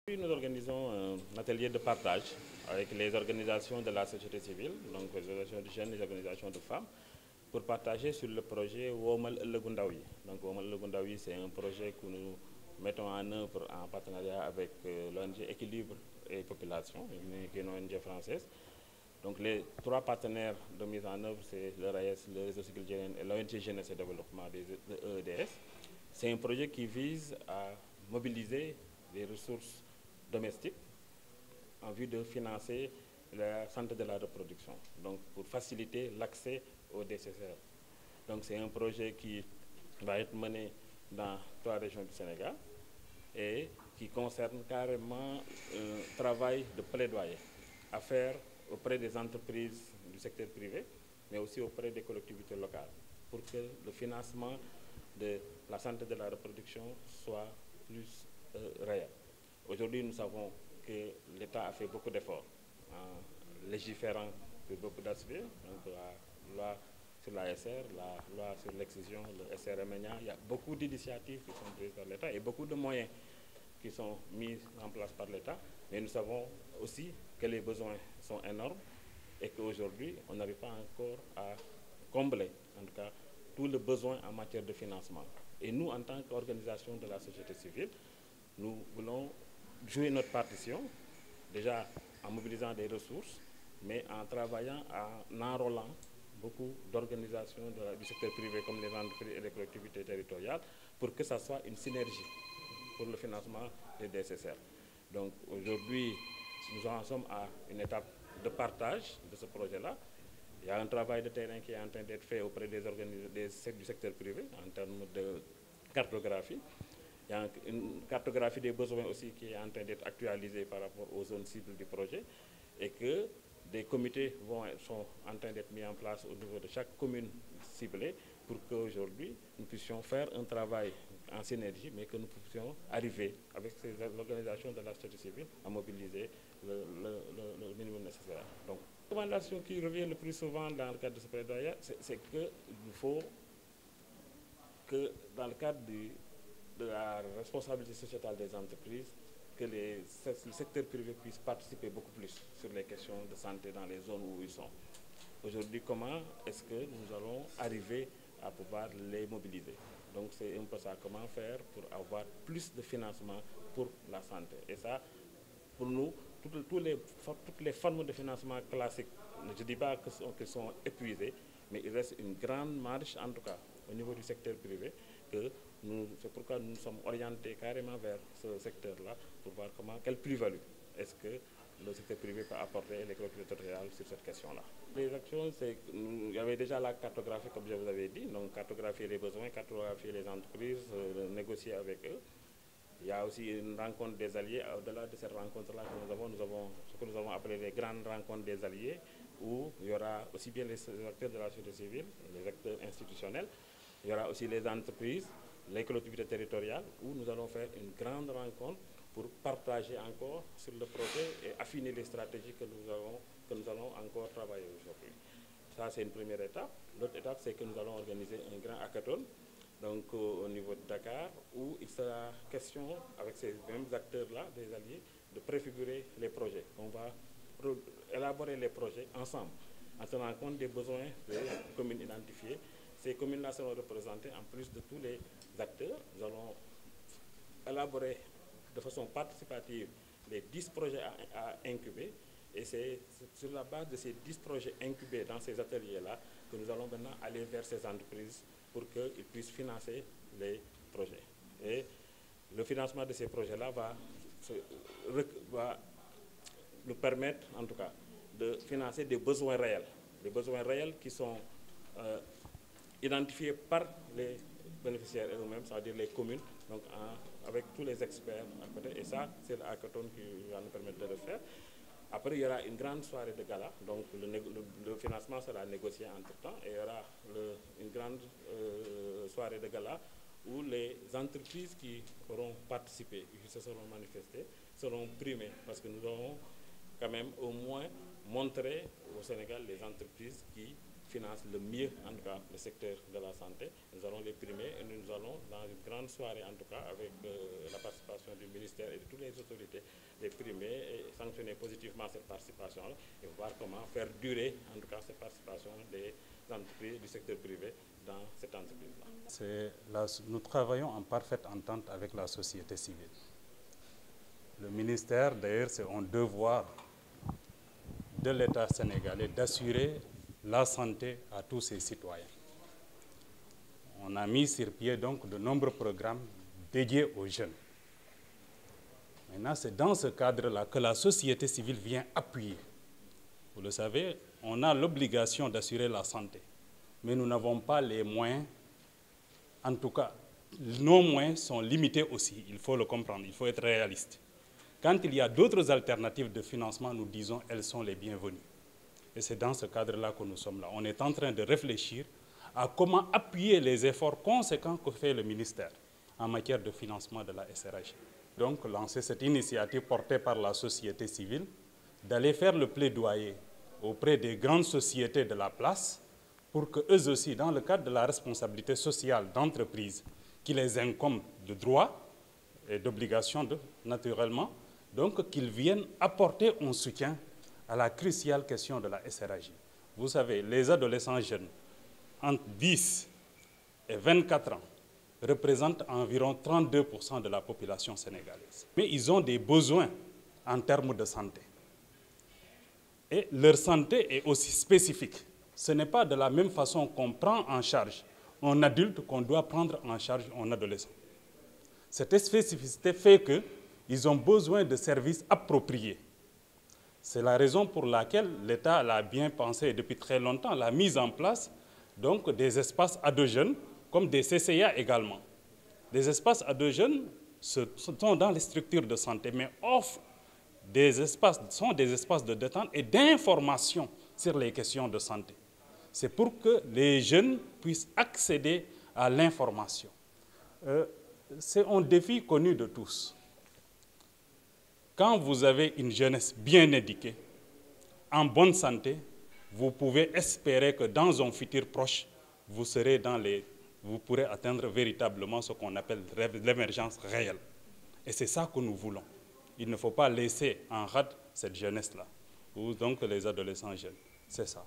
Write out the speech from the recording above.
Nous organisons un atelier de partage avec les organisations de la société civile, donc les organisations de jeunes, les organisations de femmes, pour partager sur le projet Womal Ëllëgu Ndaw Yi. Donc Womal Ëllëgu Ndaw Yi, c'est un projet que nous mettons en œuvre en partenariat avec l'ONG Équilibre et Population, une ONG française. Donc les trois partenaires de mise en œuvre, c'est le RAES, le Réseau Civil et l'ONG Jeunesse et Développement des EEDS. C'est un projet qui vise à mobiliser des ressources domestiques en vue de financer la santé de la reproduction, donc pour faciliter l'accès aux DCCR. Donc c'est un projet qui va être mené dans 3 régions du Sénégal et qui concerne carrément un travail de plaidoyer à faire auprès des entreprises du secteur privé, mais aussi auprès des collectivités locales, pour que le financement de la santé de la reproduction soit plus réel. Aujourd'hui, nous savons que l'État a fait beaucoup d'efforts en légiférant sur beaucoup d'aspects, donc la loi sur la SR, la loi sur l'excision, le SRMNA. Il y a beaucoup d'initiatives qui sont prises par l'État et beaucoup de moyens qui sont mis en place par l'État. Mais nous savons aussi que les besoins sont énormes et qu'aujourd'hui, on n'arrive pas encore à combler, en tout cas, tout le besoin en matière de financement. Et nous, en tant qu'organisation de la société civile, nous voulons jouer notre partition, déjà en mobilisant des ressources, mais en travaillant, en enrôlant beaucoup d'organisations du secteur privé comme les entreprises et les collectivités territoriales pour que ça soit une synergie pour le financement des DCCR. Donc aujourd'hui, nous en sommes à une étape de partage de ce projet-là. Il y a un travail de terrain qui est en train d'être fait auprès du secteur privé en termes de cartographie. Il y a une cartographie des besoins aussi qui est en train d'être actualisée par rapport aux zones cibles du projet et que des comités sont en train d'être mis en place au niveau de chaque commune ciblée pour qu'aujourd'hui nous puissions faire un travail en synergie, mais que nous puissions arriver avec ces organisations de la société civile à mobiliser le minimum nécessaire. Donc, la recommandation qui revient le plus souvent dans le cadre de ce plaidoyer, c'est qu'il faut que dans le cadre de la responsabilité sociétale des entreprises, que le secteur privé puisse participer beaucoup plus sur les questions de santé dans les zones où ils sont. Aujourd'hui, comment est-ce que nous allons arriver à pouvoir les mobiliser? Donc c'est un peu ça, comment faire pour avoir plus de financement pour la santé. Et ça, pour nous, toutes les formes de financement classiques, je ne dis pas qu'elles sont épuisées, mais il reste une grande marge, en tout cas, au niveau du secteur privé, c'est pourquoi nous sommes orientés carrément vers ce secteur-là pour voir quelle plus-value est-ce que le secteur privé peut apporter les collectivités territoriales sur cette question-là. Les actions, il y avait déjà la cartographie, comme je vous avais dit, donc cartographier les besoins, cartographier les entreprises, négocier avec eux. Il y a aussi une rencontre des alliés. Au-delà de cette rencontre-là que nous avons ce que nous avons appelé les grandes rencontres des alliés, où il y aura aussi bien les acteurs de la société civile, les acteurs institutionnels, il y aura aussi les entreprises, les collectivités territoriales, où nous allons faire une grande rencontre pour partager encore sur le projet et affiner les stratégies que nous allons encore travailler aujourd'hui. Ça, c'est une première étape. L'autre étape, c'est que nous allons organiser un grand hackathon, donc au niveau de Dakar, où il sera question, avec ces mêmes acteurs-là, des alliés, de préfigurer les projets. On va élaborer les projets ensemble, en tenant compte des besoins des communes identifiées. Ces communes-là seront représentées en plus de tous les acteurs. Nous allons élaborer de façon participative les 10 projets à incuber. Et c'est sur la base de ces 10 projets incubés dans ces ateliers-là que nous allons maintenant aller vers ces entreprises pour qu'ils puissent financer les projets. Et le financement de ces projets-là va nous permettre, en tout cas, de financer des besoins réels qui sont identifiés par les bénéficiaires eux-mêmes, c'est-à-dire les communes, donc avec tous les experts à côté. Et ça, c'est le hackathon qui va nous permettre de le faire. Après, il y aura une grande soirée de gala, donc le financement sera négocié entre-temps, et il y aura une grande soirée de gala où les entreprises qui auront participé et qui se seront manifestées seront primées, parce que nous aurons quand même au moins montré au Sénégal les entreprises qui finance le mieux, en tout cas, le secteur de la santé. Nous allons les primer et nous allons, dans une grande soirée, en tout cas, avec la participation du ministère et de toutes les autorités, les primer et sanctionner positivement cette participation-là et voir comment faire durer, en tout cas, cette participation des entreprises du secteur privé dans cette entreprise-là. Nous travaillons en parfaite entente avec la société civile. Le ministère, d'ailleurs, c'est un devoir de l'État sénégalais d'assurer la santé à tous ses citoyens. On a mis sur pied donc de nombreux programmes dédiés aux jeunes. Maintenant, c'est dans ce cadre-là que la société civile vient appuyer. Vous le savez, on a l'obligation d'assurer la santé, mais nous n'avons pas les moyens. En tout cas, nos moyens sont limités aussi, il faut le comprendre, il faut être réaliste. Quand il y a d'autres alternatives de financement, nous disons qu'elles sont les bienvenues. Et c'est dans ce cadre-là que nous sommes là. On est en train de réfléchir à comment appuyer les efforts conséquents que fait le ministère en matière de financement de la SRH. Donc, lancer cette initiative portée par la société civile, d'aller faire le plaidoyer auprès des grandes sociétés de la place pour qu'eux aussi, dans le cadre de la responsabilité sociale d'entreprise qui les incombe de droit et d'obligation naturellement, donc qu'ils viennent apporter un soutien à la cruciale question de la SRAJ. Vous savez, les adolescents jeunes, entre 10 et 24 ans, représentent environ 32% de la population sénégalaise. Mais ils ont des besoins en termes de santé. Et leur santé est aussi spécifique. Ce n'est pas de la même façon qu'on prend en charge un adulte qu'on doit prendre en charge un adolescent. Cette spécificité fait qu'ils ont besoin de services appropriés. C'est la raison pour laquelle l'État l'a bien pensé depuis très longtemps, la mise en place donc, des espaces ados-jeunes, comme des CCA également. Des espaces ados-jeunes sont dans les structures de santé, mais offrent sont des espaces de détente et d'information sur les questions de santé. C'est pour que les jeunes puissent accéder à l'information. C'est un défi connu de tous. Quand vous avez une jeunesse bien éduquée, en bonne santé, vous pouvez espérer que dans un futur proche, vous pourrez atteindre véritablement ce qu'on appelle l'émergence réelle. Et c'est ça que nous voulons. Il ne faut pas laisser en rade cette jeunesse-là, ou donc les adolescents jeunes. C'est ça.